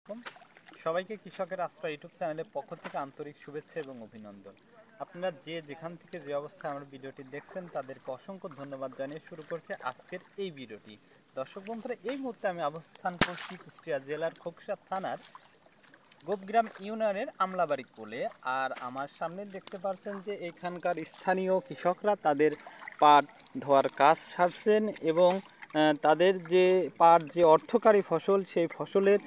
সবাইকে কৃষকের আশ্রয় ইউটিউব চ্যানেলের পক্ষ থেকে আন্তরিক শুভেচ্ছা এবং অভিনন্দন। আপনারা যেখান থেকে যে অবস্থায় আমার ভিডিওটি দেখছেন তাদেরকে অসংখ্য ধন্যবাদ জানিয়ে শুরু করছে আজকের এই ভিডিওটি। দর্শক বন্ধুরা, এই মুহূর্তে আমি অবস্থান করছি কুষ্টিয়া জেলার খোকসা থানার গোপগ্রাম ইউনিয়নের আমলাবাড়ি কোলে। আর আমার সামনে দেখতে পাচ্ছেন যে এখানকার স্থানীয় কৃষকরা তাদের পাট ধোয়ার কাজ সারছেন এবং তাদের যে পাট যে অর্থকারী ফসল সেই ফসলের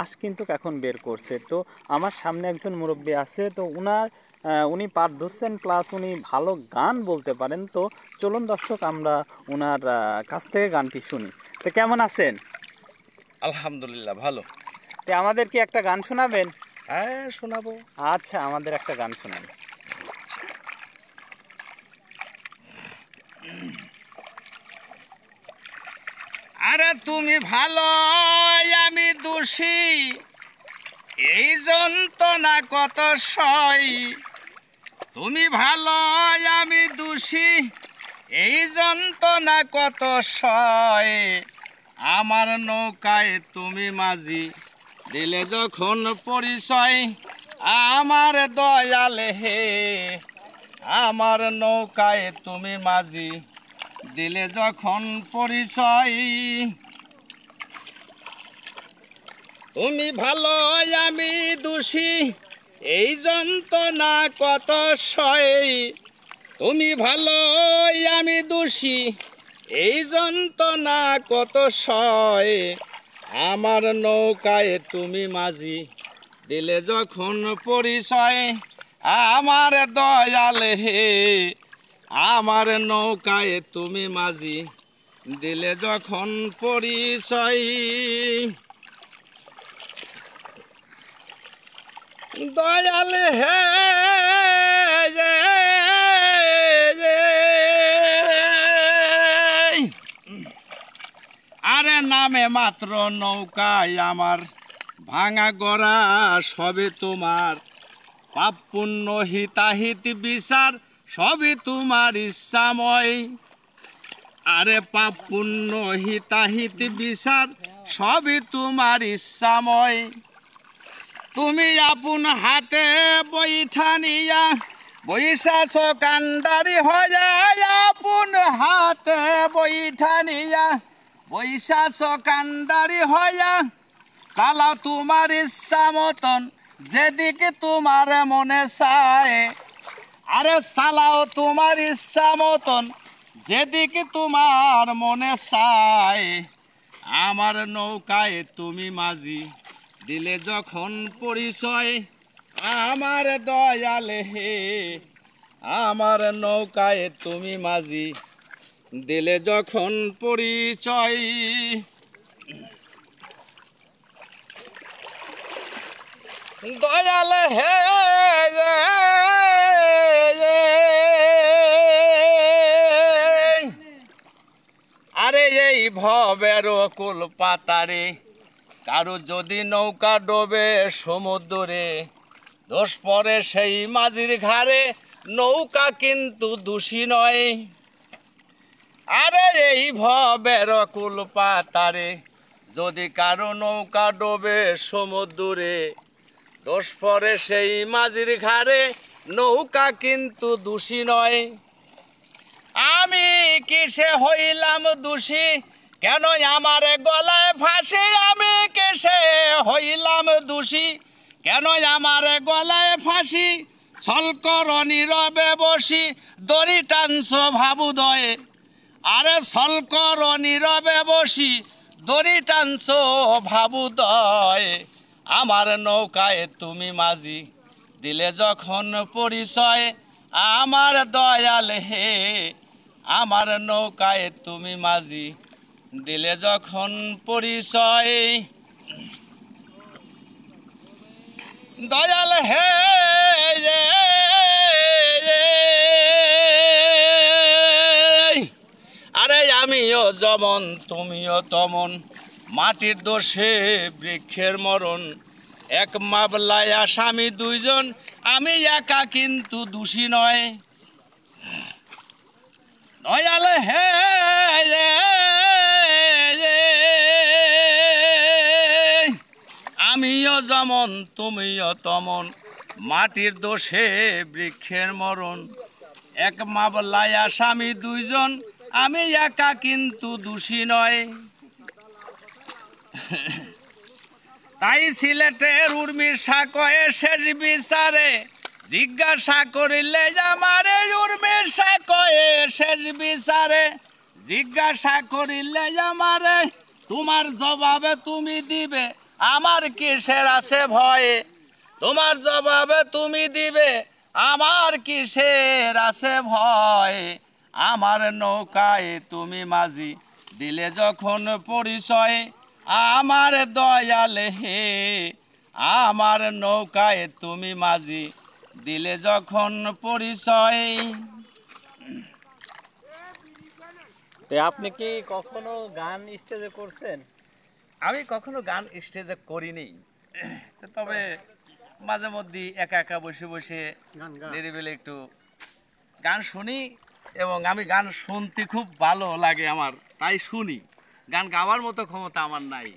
আঁশ কিন্তু এখন বের করছে। তো আমার সামনে একজন মুরব্বী আছে, তো উনি পাট ধুচ্ছেন প্লাস উনি ভালো গান বলতে পারেন। তো চলুন দর্শক আমরা ওনার কাছ থেকে গানটি শুনি। তো কেমন আছেন? আলহামদুলিল্লাহ ভালো। তো আমাদের কি একটা গান শোনাবেন? হ্যাঁ শোনাবো। আচ্ছা, আমাদের একটা গান শোনান। আরে তুমি ভালো আমি দোষী, এই যন্ত্রণা কত সই। তুমি ভালো আমি দোষী, এই যন্ত্রণা কত সয়। আমার নৌকায় তুমি মাঝি, দিলে যখন পরিচয়। আমার দয়াল হে, আমার নৌকায় তুমি মাঝি, দিলে যখন পরিচয়। তুমি ভালো আমি দোষী, এই যন্ত্রণা কত সয়। তুমি ভালো আমি দোষী, এই যন্ত্রণা কত সয়। আমার নৌকায় তুমি মাঝি, দিলে যখন পরিচয়। আমার দয়াল হে, আমার নৌকায় তুমি মাঝি, দিলে যখন পরিচয়। দয়াল হে আরে নামে মাত্র নৌকায় আমার, ভাঙা গড়া সবে তোমার। পাপ পুণ্য হিতাহিত বিচার সবই তোমার ইচ্ছাময়। আরে পাপ পুণ্য হিতাহিত বিচার সবই তোমার ইচ্ছাময়। তুমি আপন হাতে বৈঠা নিয়া বৈশাছ কান্ডারি হয়ে। আপন হাতে বৈঠা নিয়া বৈশাছ কান্ডারি হইয়া। চালাও তোমার ইচ্ছা মতন যেদিকে তোমার মনে চায়। আরে চালাও তোমার ইচ্ছা মতন যেদিকে তোমার মনে চায়। আমার নৌকায় তুমি মাঝি, দিলে যখন পরিচয়। আমার দয়াল হে, আমার নৌকায় তুমি মাঝি, দিলে যখন পরিচয়। দয়াল হে আরে এই ভবের কুল পাতারে, কারো যদি নৌকা ডোবে সমুদ্রে, দোষ পরে সেই মাঝির ঘাড়ে। নৌকা কিন্তু দোষী নয়। আরে এই ভবের কুল পাতারে, যদি কারো নৌকা ডোবে সমুদ্রে, দোষ পরে সেই মাঝির ঘাড়ে। নৌকা কিন্তু দোষী নয়। আমি কিসে হইলাম দোষী, কেন আমার গলায় ফাঁসি। আমি কিসে হইলাম দোষী, কেন আমার গলায় ফাঁসি। ছলকর নীরবে বসি, দড়ি টানছ ভাবুদয়ে। আরে ছলকর নীরবে বসি, দড়ি টানছ ভাবুদয়ে। আমার নৌকায় তুমি মাঝি, দিলে যখন পরিচয়। আমার দয়াল হে, আমার নৌকায় তুমি মাঝি, দিলে যখন পরিচয়। দয়াল হে আরে আমিও যেমন তুমিও তমন, মাটির দোষে বৃক্ষের মরণ। এক মামলায় আসামি দুইজন, আমি একা কিন্তু দোষী নয়। দয়াল হে আমিও যেমন তুমিও তমন, মাটির দোষে বৃক্ষের মরণ। এক মামলায় আসামি দুইজন, আমি একা কিন্তু দোষী নয়। তাই সিলেটের উর্মির সাকয়ে শেষ বিচারে জিজ্ঞাসা করিলে আমারে, উর্মির সাকয়ে শেষ বিচারে জিজ্ঞাসা করিলে আমারে, তোমার জবাবে তুমি দিবে আমার কিসের আছে ভয়ে, তোমার জবাবে তুমি দিবে আমার কিসের আছে ভয়। আমার নৌকায় তুমি মাঝি দিলে যখন পরিচয়, আমার দয়াল হে আমার নৌকায় তুমি মাঝি দিলে যখন পরিচয়। তো আপনি কি কখনো গান স্টেজে করছেন? আমি কখনো গান স্টেজে করিনি, তবে মাঝে মধ্যে একা একা বসে বসে নিরিবিলি একটু গান শুনি, এবং আমি গান শুনতে খুব ভালো লাগে আমার, তাই শুনি। গান গাওয়ার মতো ক্ষমতা আমার নাই,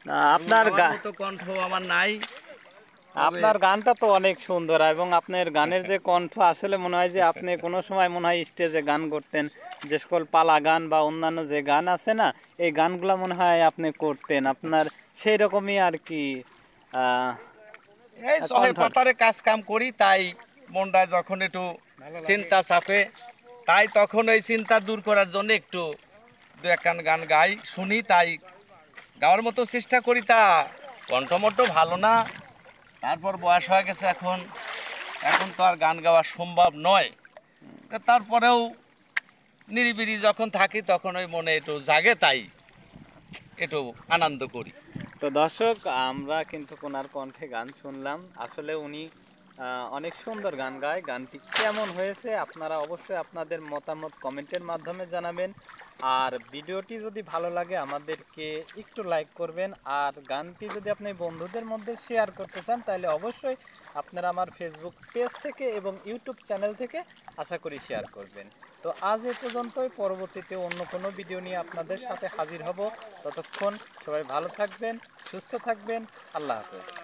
না, আপনার গাওয়ার মতো কণ্ঠ আমার নাই। আপনার গানটা তো অনেক সুন্দর, এবং আপনার গানের যে কণ্ঠ আসলে মনে হয় যে আপনি কোনো সময় মনে হয় স্টেজে গান করতেন। যে সকল পালা গান বা অন্যান্য যে গান আছে না, এই গানগুলো মনে হয় আপনি করতেন। আপনার সেই রকমই আর কি এই শহরে পাতারে কাজ কাম করি, তাই মনটা যখন একটু চিন্তা চাপে, তাই তখন এই চিন্তা দূর করার জন্য একটু দু একখান গান গাই, শুনি, তাই গাওয়ার মতো চেষ্টা করি। তা কণ্ঠমট্ট ভালো না, তারপর বয়স হয়ে গেছে, এখন তো আর গান গাওয়া সম্ভব নয়। তারপরেও নিরিবিলি যখন থাকি তখন ওই মনে একটু জাগে, তাই একটু আনন্দ করি। তো দর্শক, আমরা কিন্তু ওনার কণ্ঠে গান শুনলাম। আসলে উনি অনেক সুন্দর গান গায়। গানটি কেমন হয়েছে আপনারা অবশ্যই আপনাদের মতামত কমেন্টের মাধ্যমে জানাবেন। আর ভিডিওটি যদি ভালো লাগে আমাদেরকে একটু লাইক করবেন। আর গানটি যদি আপনি বন্ধুদের মধ্যে শেয়ার করতে চান তাহলে অবশ্যই আপনারা আমার ফেসবুক পেজ থেকে এবং ইউটিউব চ্যানেল থেকে আশা করি শেয়ার করবেন। তো আজ এ পর্যন্তই, পরবর্তীতে অন্য কোনো ভিডিও নিয়ে আপনাদের সাথে হাজির হব। ততক্ষণ সবাই ভালো থাকবেন, সুস্থ থাকবেন। আল্লাহ হাফেজ।